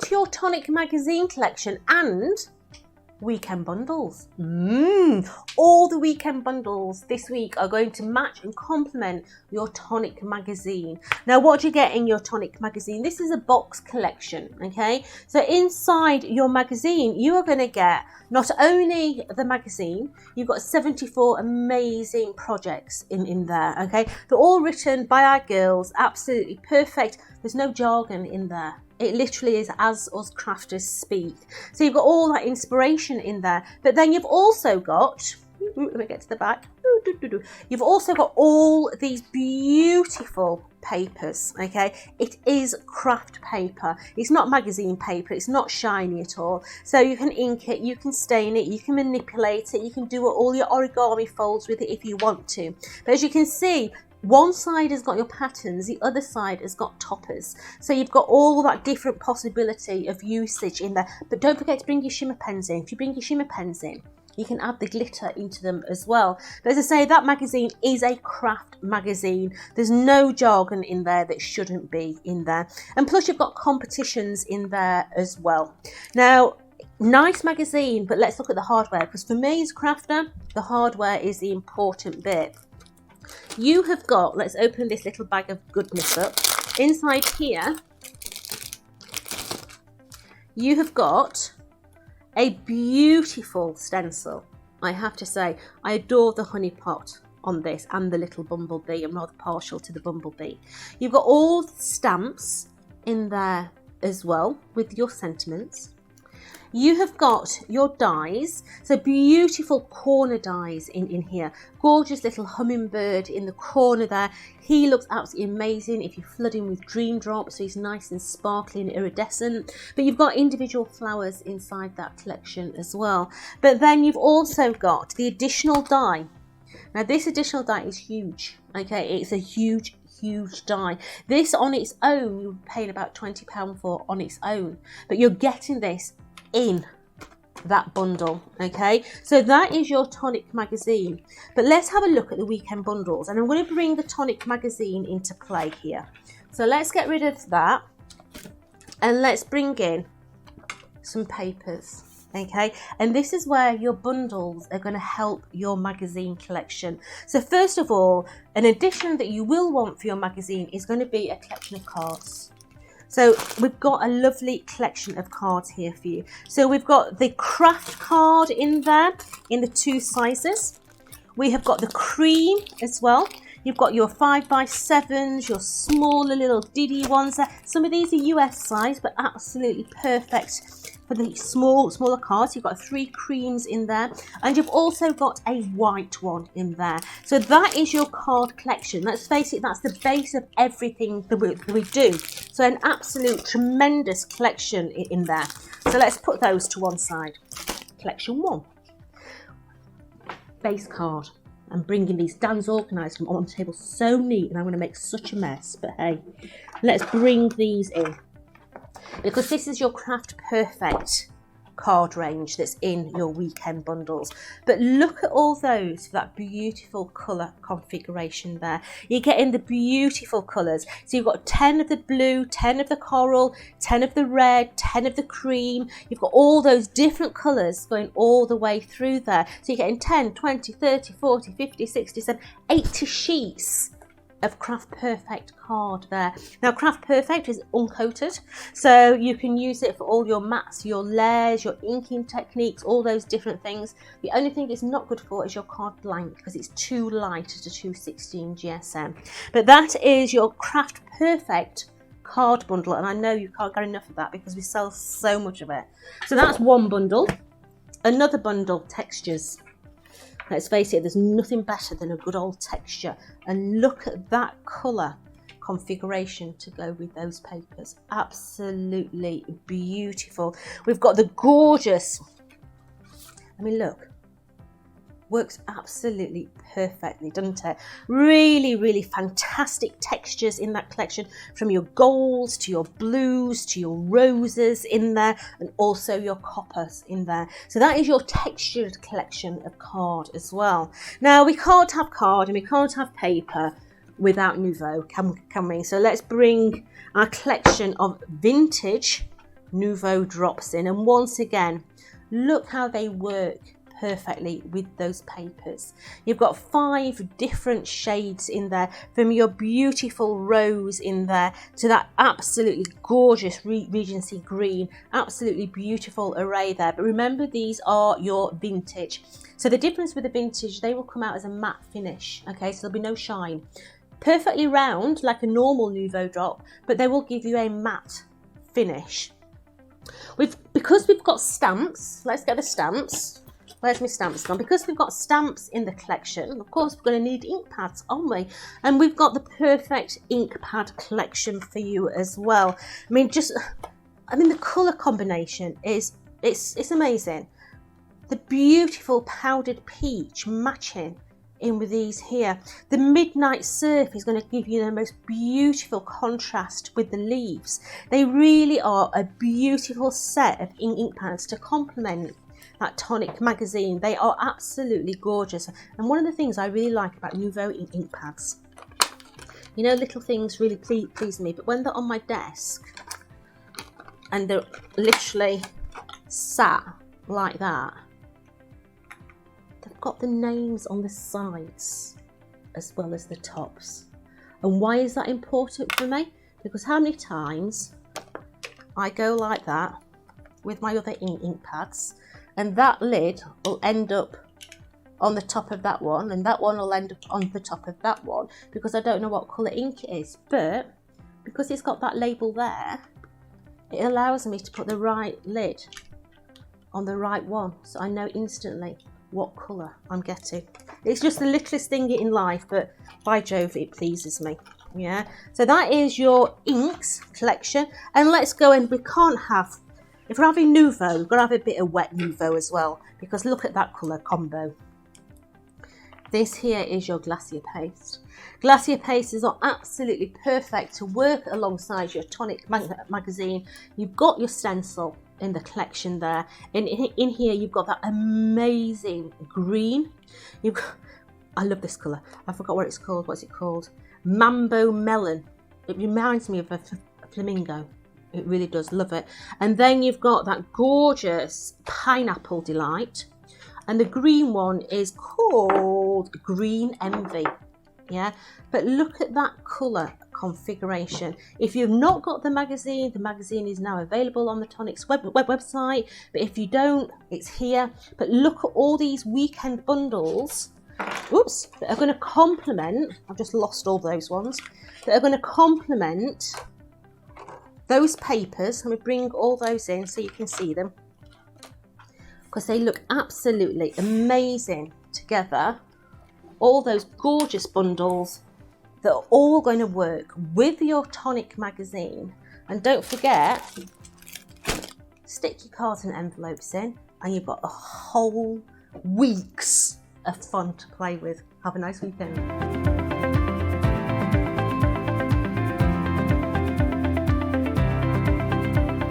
to your Tonic magazine collection and weekend bundles. All the weekend bundles this week are going to match and complement your Tonic magazine. Now, what do you get in your Tonic magazine? This is a box collection, okay? So inside your magazine, you are going to get not only the magazine, you've got 74 amazing projects in there, okay? They're all written by our girls, absolutely perfect. There's no jargon in there. It literally is as us crafters speak. So you've got all that inspiration in there. But then you've also got, let me get to the back. You've also got all these beautiful papers, okay? It is craft paper. It's not magazine paper. It's not shiny at all. So you can ink it, you can stain it, you can manipulate it, you can do all your origami folds with it if you want to. But as you can see, one side has got your patterns, the other side has got toppers. So you've got all that different possibility of usage in there. But don't forget to bring your shimmer pens in. If you bring your shimmer pens in, you can add the glitter into them as well. But as I say, that magazine is a craft magazine. There's no jargon in there that shouldn't be in there. And plus you've got competitions in there as well. Now, nice magazine, but let's look at the hardware. Because for me as a crafter, the hardware is the important bit. You have got, let's open this little bag of goodness up. Inside here, you have got a beautiful stencil. I have to say, I adore the honey pot on this and the little bumblebee. I'm rather partial to the bumblebee. You've got all the stamps in there as well with your sentiments. You have got your dies, so beautiful corner dies in here. Gorgeous little hummingbird in the corner there. He looks absolutely amazing if you flood him with dream drops, so he's nice and sparkly and iridescent. But you've got individual flowers inside that collection as well. But then you've also got the additional die. Now this additional die is huge, okay? It's a huge die. This on its own, you're paying about £20 for on its own. But you're getting this in that bundle, okay? So that is your Tonic magazine. But let's have a look at the weekend bundles, and I'm going to bring the Tonic magazine into play here. So let's get rid of that and let's bring in some papers, okay? And this is where your bundles are going to help your magazine collection. So first of all, an addition that you will want for your magazine is going to be a collection of cards. So we've got a lovely collection of cards here for you. So we've got the craft card in there in the 2 sizes. We have got the cream as well. You've got your 5x7s, your smaller little diddy ones there. Some of these are US size, but absolutely perfect for the smaller cards. You've got 3 creams in there, and you've also got a white one in there. So that is your card collection. Let's face it, that's the base of everything that we do. So an absolute tremendous collection in there. So let's put those to one side. Collection 1. Base card. I'm bringing these. Dan's organised them on the table so neat, and I'm going to make such a mess. But hey, let's bring these in, because this is your Craft Perfect card range that's in your weekend bundles. But look at all those for that beautiful colour configuration there. You're getting the beautiful colours. So you've got 10 of the blue, 10 of the coral, 10 of the red, 10 of the cream. You've got all those different colours going all the way through there. So you're getting 10, 20, 30, 40, 50, 60, 70, 80 sheets of Craft Perfect card there. Now Craft Perfect is uncoated, so you can use it for all your mats, your layers, your inking techniques, all those different things. The only thing it's not good for is your card blank, because it's too light at a 216 GSM. But that is your Craft Perfect card bundle, and I know you can't get enough of that because we sell so much of it. So that's one bundle. Another bundle, textures. Let's face it, there's nothing better than a good old texture. And look at that colour configuration to go with those papers. Absolutely beautiful. We've got the gorgeous, I mean, look, works absolutely perfectly, doesn't it? Really, really fantastic textures in that collection, from your golds to your blues to your roses in there, and also your coppers in there. So that is your textured collection of card as well. Now we can't have card and we can't have paper without Nouveau, can we? So let's bring our collection of vintage Nouveau drops in. And once again, look how they work perfectly with those papers. You've got 5 different shades in there, from your beautiful rose in there to that absolutely gorgeous Regency green. Absolutely beautiful array there. But remember, these are your vintage. So the difference with the vintage, they will come out as a matte finish. Okay, so there'll be no shine. Perfectly round like a normal Nouveau drop, but they will give you a matte finish. Because we've got stamps, let's get the stamps. Where's my stamps gone? Because we've got stamps in the collection, of course we're going to need ink pads, aren't we? And we've got the perfect ink pad collection for you as well. I mean, the colour combination it's amazing. The beautiful powdered peach matching in with these here. The Midnight Surf is going to give you the most beautiful contrast with the leaves. They really are a beautiful set of ink pads to complement that Tonic magazine. They are absolutely gorgeous. And one of the things I really like about Nouveau ink pads, you know, little things really please me, but when they're on my desk and they're literally sat like that, they've got the names on the sides as well as the tops. And why is that important for me? Because how many times I go like that with my other ink pads, and that lid will end up on the top of that one, and that one will end up on the top of that one, because I don't know what colour ink it is. But because it's got that label there, it allows me to put the right lid on the right one, so I know instantly what colour I'm getting. It's just the littlest thing in life, but by Jove, it pleases me. Yeah, so that is your inks collection. And let's go, and we can't have, if we're having Nouveau, we've got to have a bit of wet Nouveau as well, because look at that colour combo. This here is your Glacier Paste. Glacier Pastes are absolutely perfect to work alongside your Tonic magazine. You've got your stencil in the collection there, and in here you've got that amazing green. I love this colour. I forgot what it's called. What's it called? Mambo Melon. It reminds me of a flamingo. It really does. Love it. And then you've got that gorgeous Pineapple Delight, and the green one is called Green Envy. Yeah, but look at that colour configuration. If you've not got the magazine is now available on the Tonic's website, but if you don't, it's here. But look at all these weekend bundles, oops, that are going to complement, I've just lost all those ones, that are going to complement those papers. Let me bring all those in so you can see them, because they look absolutely amazing together. All those gorgeous bundles that are all going to work with your Tonic magazine. And don't forget, stick your cards and envelopes in, and you've got a whole week's of fun to play with. Have a nice weekend.